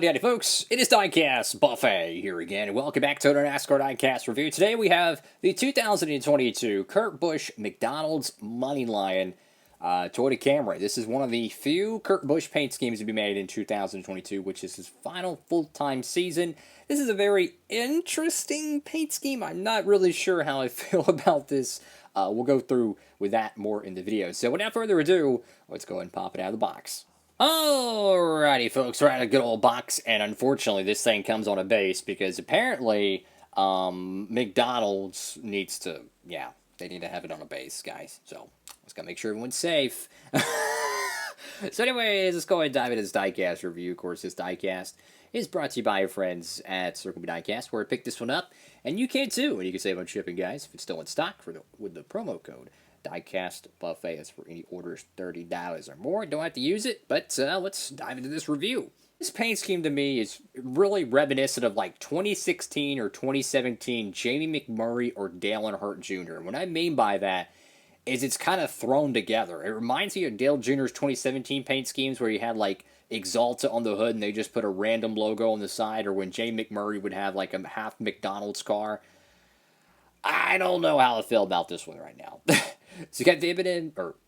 Howdy, howdy, folks. It is Diecastbuffet here again, and welcome back to another Nascar Diecast review. Today we have the 2022 Kurt Busch McDonald's Moneylion Toyota Camry. This is one of the few Kurt Busch paint schemes to be made in 2022, which is his final full-time season. This is a very interesting paint scheme. I'm not really sure how I feel about this. We'll go through with that more in the video. So without further ado, let's go ahead and pop it out of the box. Alrighty, folks, we're at a good old box, and unfortunately this thing comes on a base because apparently McDonald's needs to, they need to have it on a base, guys. So let's gotta make sure everyone's safe. So anyways, let's go ahead and dive into this diecast review. Of course, this diecast is brought to you by your friends at Circle B Diecast, where I picked this one up, and you can too, and you can save on shipping, guys, if it's still in stock with the promo code Diecastbuffet. That's for any orders $30 or more. Don't have to use it, but let's dive into this review. This paint scheme to me is really reminiscent of like 2016 or 2017 Jamie McMurray or Dale Earnhardt Jr. What I mean by that is it's kind of thrown together. It reminds me of Dale Jr.'s 2017 paint schemes where you had like Exalta on the hood and they just put a random logo on the side, or when Jamie McMurray would have like a half McDonald's car. I don't know how I feel about this one right now. So you got the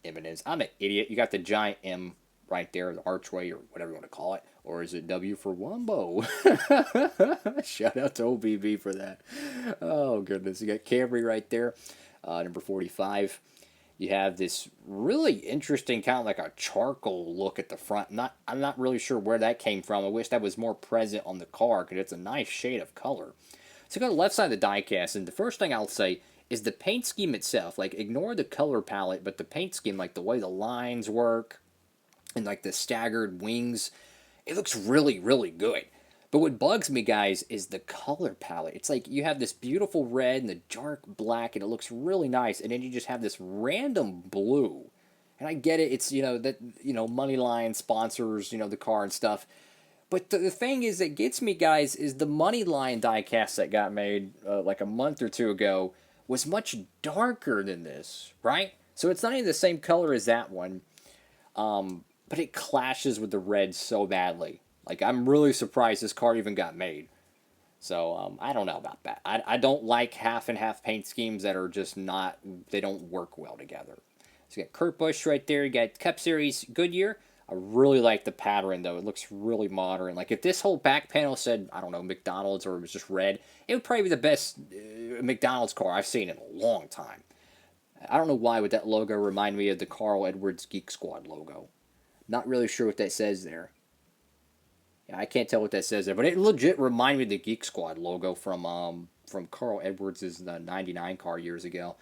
M&Ms. I'm an idiot. You got the giant M right there, the archway, or whatever you want to call it. Or is it W for Wumbo? Shout out to OBB for that. Oh, goodness. You got Camry right there, number 45. You have this really interesting kind of like a charcoal look at the front. I'm not really sure where that came from. I wish that was more present on the car because it's a nice shade of color. So go to the left side of the diecast, and the first thing I'll say is the paint scheme itself. Like, ignore the color palette, but the paint scheme, like the way the lines work and like the staggered wings, it looks really, really good. But what bugs me, guys, is the color palette. It's like you have this beautiful red and the dark black, and it looks really nice, and then you just have this random blue. And I get it, it's, Moneylion sponsors, the car and stuff. But the thing is that gets me, guys, is the Moneylion diecast that got made like a month or two ago was much darker than this, right? So it's not even the same color as that one, but it clashes with the red so badly. Like, I'm really surprised this car even got made. So, I don't know about that. I don't like half-and-half paint schemes that are just not, they don't work well together. So you got Kurt Busch right there. You got Cup Series Goodyear. I really like the pattern, though. It looks really modern. Like, if this whole back panel said, I don't know, McDonald's, or it was just red, it would probably be the best McDonald's car I've seen in a long time. I don't know why would that logo remind me of the Carl Edwards Geek Squad logo. Not really sure what that says there. Yeah, I can't tell what that says there, but it legit reminded me of the Geek Squad logo from Carl Edwards' 99 car years ago.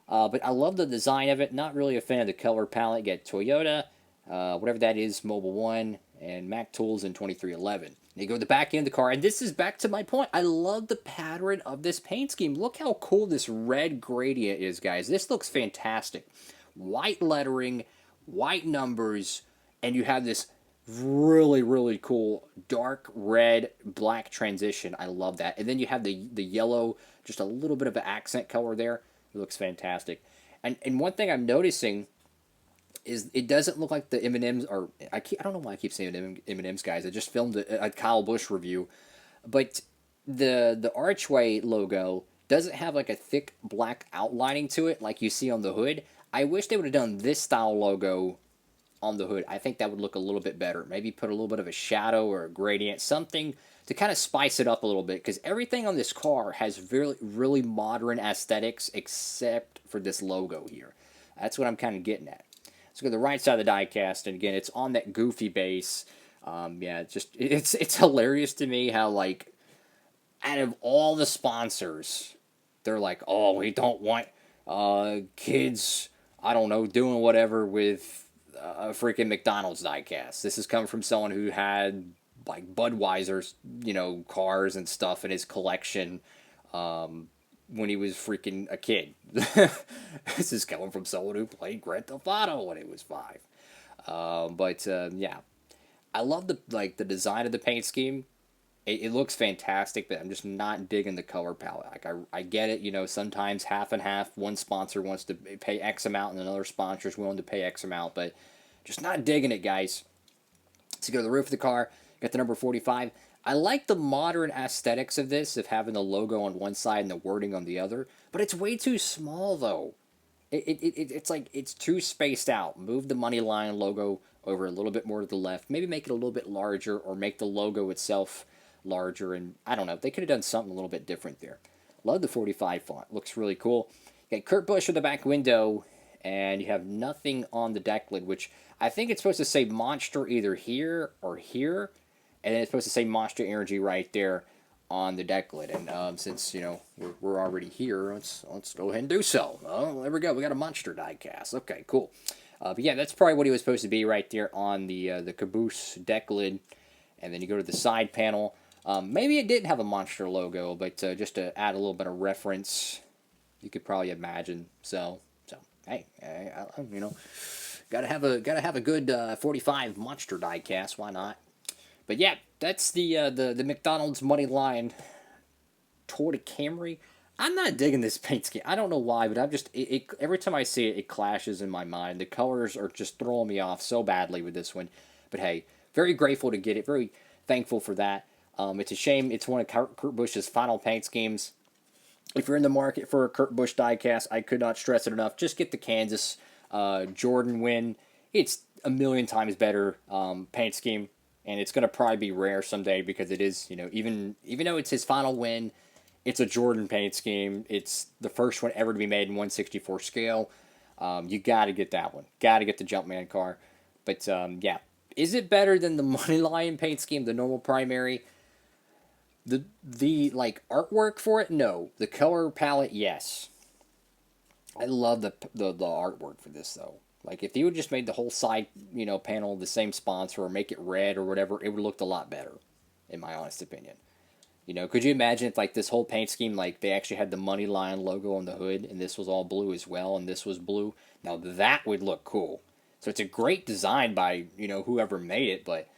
But I love the design of it. Not really a fan of the color palette. You got Toyota, whatever that is, Mobile One, and Mac Tools in 2311. You go to the back end of the car, and this is back to my point. I love the pattern of this paint scheme. Look how cool this red gradient is, guys. This looks fantastic. White lettering, white numbers, and you have this really, really cool dark red, black transition. I love that. And then you have the yellow, just a little bit of an accent color there. It looks fantastic. And one thing I'm noticing is it doesn't look like the M&Ms are... I don't know why I keep saying M&Ms, guys. I just filmed a Kyle Busch review. But the archway logo doesn't have like a thick black outlining to it like you see on the hood. I wish they would have done this style logo on the hood. I think that would look a little bit better. Maybe put a little bit of a shadow or a gradient, something to kind of spice it up a little bit, because everything on this car has really, really modern aesthetics except for this logo here. That's what I'm kind of getting at. Let's go to the right side of the diecast, and again, it's on that goofy base. It's hilarious to me how, like, out of all the sponsors, they're like, oh, we don't want kids, I don't know, doing whatever with a freaking McDonald's diecast. This is coming from someone who had like Budweiser's, cars and stuff in his collection when he was freaking a kid. This is coming from someone who played Grand Theft Auto when he was 5. Yeah, I love the design of the paint scheme. It looks fantastic, but I'm just not digging the color palette. Like, I get it, sometimes half and half. One sponsor wants to pay X amount and another sponsor's willing to pay X amount, but just not digging it, guys. So go to the roof of the car. Got the number 45. I like the modern aesthetics of this, of having the logo on one side and the wording on the other, but it's way too small, though. It's like it's too spaced out. Move the Moneylion logo over a little bit more to the left. Maybe make it a little bit larger, or make the logo itself larger. And I don't know. They could have done something a little bit different there. Love the 45 font. Looks really cool. You got Kurt Busch in the back window, and you have nothing on the deck lid, which I think it's supposed to say Monster either here or here, and then it's supposed to say Monster Energy right there on the deck lid. And since, you know, we're already here, let's go ahead and do so. Oh, there we go. We got a Monster diecast. Okay, cool. But yeah, that's probably what he was supposed to be right there on the caboose deck lid. And then you go to the side panel. Maybe it didn't have a Monster logo, but just to add a little bit of reference, you could probably imagine. So hey, you know, gotta have a good 45 Monster diecast. Why not? But yeah, that's the McDonald's Moneylion Toyota Camry. I'm not digging this paint scheme. I don't know why, but I'm just every time I see it, it clashes in my mind. The colors are just throwing me off so badly with this one. But hey, very grateful to get it. Very thankful for that. It's a shame it's one of Kurt Busch's final paint schemes. If you're in the market for a Kurt Busch diecast, I could not stress it enough. Just get the Kansas Jordan win. It's a million times better paint scheme, and it's going to probably be rare someday because it is, you know, even though it's his final win, it's a Jordan paint scheme. It's the first one ever to be made in 1/64 scale. You got to get that one. Got to get the Jumpman car. But yeah, is it better than the Moneylion paint scheme, the normal primary? The like artwork for it, no. The color palette, yes. I love the artwork for this though. Like if you would just made the whole side, you know, panel the same sponsor, or make it red or whatever, it would look a lot better, in my honest opinion. You know, could you imagine if like this whole paint scheme, like they actually had the Moneylion logo on the hood, and this was all blue as well, and this was blue? Now that would look cool. So it's a great design by, you know, whoever made it, but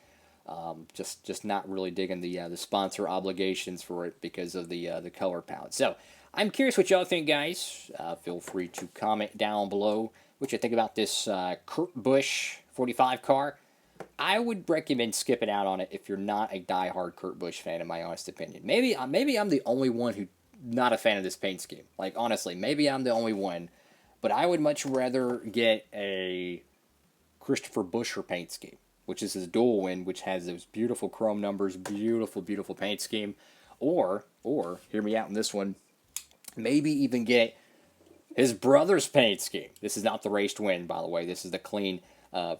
just not really digging the sponsor obligations for it because of the color palette. So I'm curious what y'all think, guys. Feel free to comment down below what you think about this Kurt Busch 45 car. I would recommend skipping out on it if you're not a diehard Kurt Busch fan, in my honest opinion. Maybe I'm the only one who not a fan of this paint scheme. Like honestly, maybe I'm the only one, but I would much rather get a Christopher Buescher paint scheme, which is his dual win, which has those beautiful chrome numbers, beautiful, beautiful paint scheme. Or, hear me out in this one, maybe even get his brother's paint scheme. This is not the raced win, by the way. This is the clean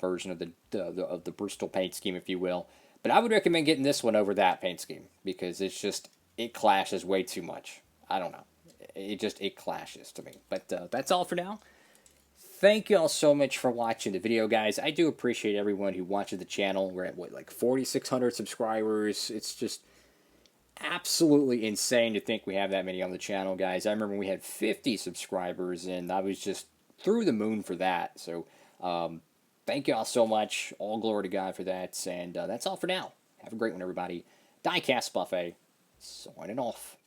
version of the Bristol paint scheme, if you will. But I would recommend getting this one over that paint scheme because it clashes way too much. I don't know. It clashes to me. But that's all for now. Thank you all so much for watching the video, guys. I do appreciate everyone who watches the channel. We're at, what, like 4,600 subscribers. It's just absolutely insane to think we have that many on the channel, guys. I remember we had 50 subscribers, and I was just through the moon for that. So, thank you all so much. All glory to God for that. And that's all for now. Have a great one, everybody. Diecastbuffet, signing off.